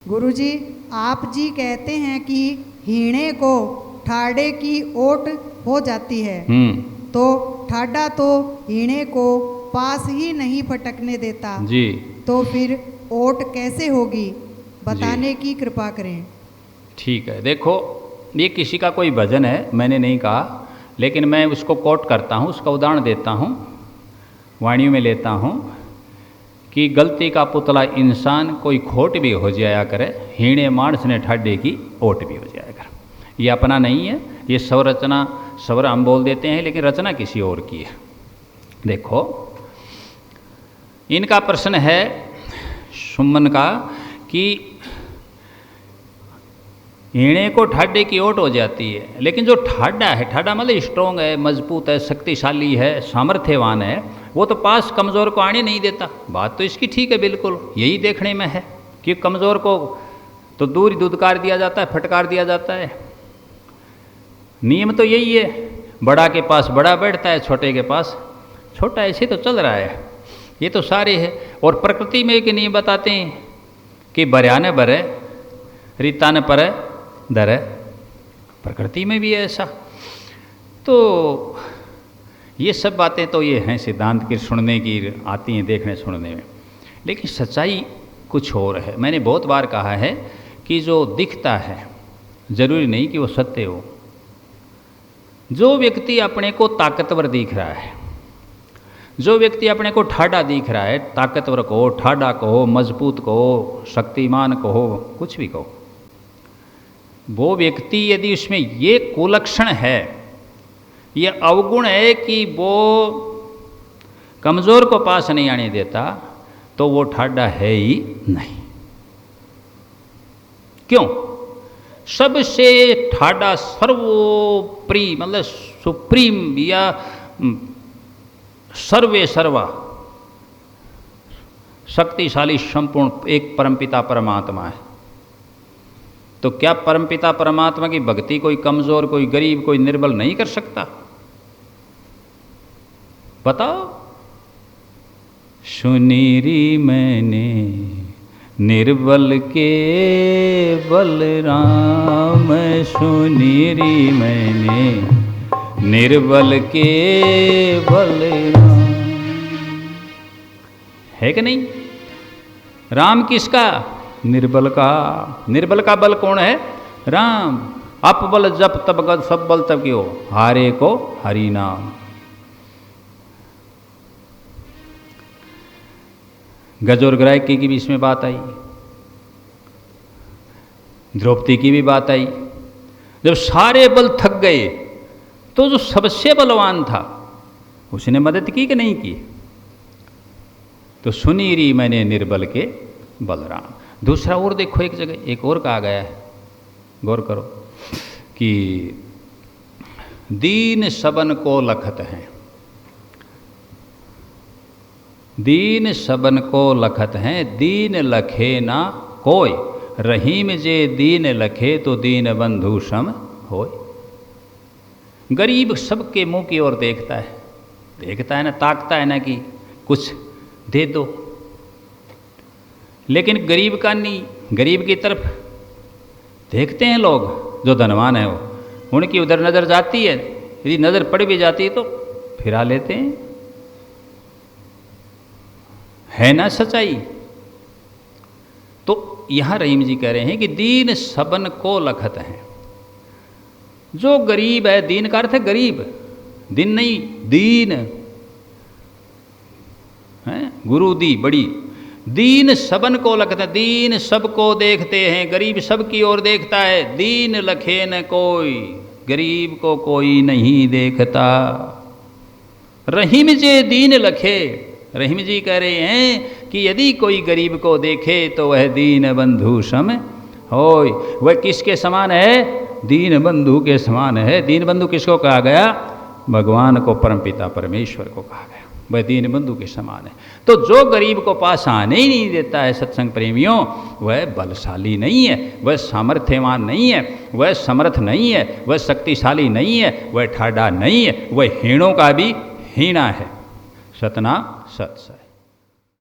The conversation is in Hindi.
गुरुजी, आप जी कहते हैं कि हीणे को ठाडे की ओट हो जाती है, तो ठाडा तो हीणे को पास ही नहीं फटकने देता जी, तो फिर ओट कैसे होगी, बताने की कृपा करें। ठीक है, देखो ये किसी का कोई भजन है, मैंने नहीं कहा, लेकिन मैं उसको कोट करता हूँ, उसका उदाहरण देता हूँ, वाणी में लेता हूँ कि गलती का पुतला इंसान कोई खोट भी हो जाया करे, हीणे मानस ने ठाडे की ओट भी हो जाया करे। ये अपना नहीं है, ये स्वरचना स्वर हम बोल देते हैं, लेकिन रचना किसी और की है। देखो इनका प्रश्न है सुमन का कि हीणे को ठाडे की ओट हो जाती है, लेकिन जो ठाडा है, ठाडा मतलब स्ट्रोंग है, मजबूत है, शक्तिशाली है, सामर्थ्यवान है, वो तो पास कमज़ोर को आने नहीं देता। बात तो इसकी ठीक है, बिल्कुल यही देखने में है कि कमज़ोर को तो दूर ही दुदकार दिया जाता है, फटकार दिया जाता है। नियम तो यही है, बड़ा के पास बड़ा बैठता है, छोटे के पास छोटा, ऐसे तो चल रहा है, ये तो सारे है। और प्रकृति में एक नियम बताते हैं कि बर्या न बरे रीता न पर दर, प्रकृति में भी है ऐसा। तो ये सब बातें तो ये हैं सिद्धांत की सुनने की आती हैं, देखने सुनने में, लेकिन सच्चाई कुछ और है। मैंने बहुत बार कहा है कि जो दिखता है जरूरी नहीं कि वो सत्य हो। जो व्यक्ति अपने को ताकतवर दिख रहा है, जो व्यक्ति अपने को ठाडा दिख रहा है, ताकतवर कहो, ठाडा कहो, मजबूत कहो, शक्तिमान कहो, कुछ भी कहो, वो व्यक्ति यदि उसमें ये कुलक्षण है, ये अवगुण है कि वो कमज़ोर को पास नहीं आने देता, तो वो ठाडा है ही नहीं। क्यों? सबसे ठाडा सर्वोपरि मतलब सुप्रीम या सर्वे सर्वा शक्तिशाली संपूर्ण एक परमपिता परमात्मा है। तो क्या परमपिता परमात्मा की भक्ति कोई कमज़ोर, कोई गरीब, कोई निर्बल नहीं कर सकता? बताओ। सुनीरी मैंने निर्बल के बलराम, सुनीरी मैंने निर्बल के बलराम। है कि नहीं? राम किसका? निर्बल का। निर्बल का बल कौन है? राम। अप बल जप तब गद सब बल तब क्यों, हारे को हरि नाम। गज और गायकी की भी इसमें बात आई, द्रौपदी की भी बात आई। जब सारे बल थक गए तो जो सबसे बलवान था उसने मदद की कि नहीं की? तो सुनीरी मैंने निर्बल के बलराम। दूसरा और देखो, एक जगह एक और कहा गया है, गौर करो, कि दीन सबन को लखत हैं, दीन सबन को लखत हैं, दीन लखे ना कोई, रहीम जे दीन लखे तो दीन बंधु सम होय। गरीब सबके मुंह की ओर देखता है, देखता है ना, ताकता है ना कि कुछ दे दो, लेकिन गरीब का नहीं, गरीब की तरफ देखते हैं लोग, जो धनवान है वो, उनकी उधर नज़र जाती है, यदि नज़र पड़ भी जाती है तो फिरा लेते हैं। है ना सच्चाई? तो यहाँ रहीम जी कह रहे हैं कि दीन सबन को लखत हैं। जो गरीब है, दीन का अर्थ है गरीब, दिन नहीं, दीन है, गुरु दी बड़ी, दीन सबन को लखत है, दीन सबको देखते हैं, गरीब सबकी ओर देखता है। दीन लखे न कोई, गरीब को कोई नहीं देखता। रहीम जे दीन लखे, रहीम जी कह रहे हैं कि यदि कोई गरीब को देखे तो वह दीन बंधु सम होय। वह किसके समान है? दीन बंधु के समान है। दीन बंधु किसको कहा गया? भगवान को, परमपिता परमेश्वर को कहा गया, वह दीन बंधु के समान है। तो जो गरीब को पास आने ही नहीं देता है सत्संग प्रेमियों, वह बलशाली नहीं है, वह सामर्थ्यवान नहीं है, वह समर्थ नहीं है, वह शक्तिशाली नहीं है, वह ठाडा नहीं है, वह हीणों का भी हीणा है। सतना सत्स है।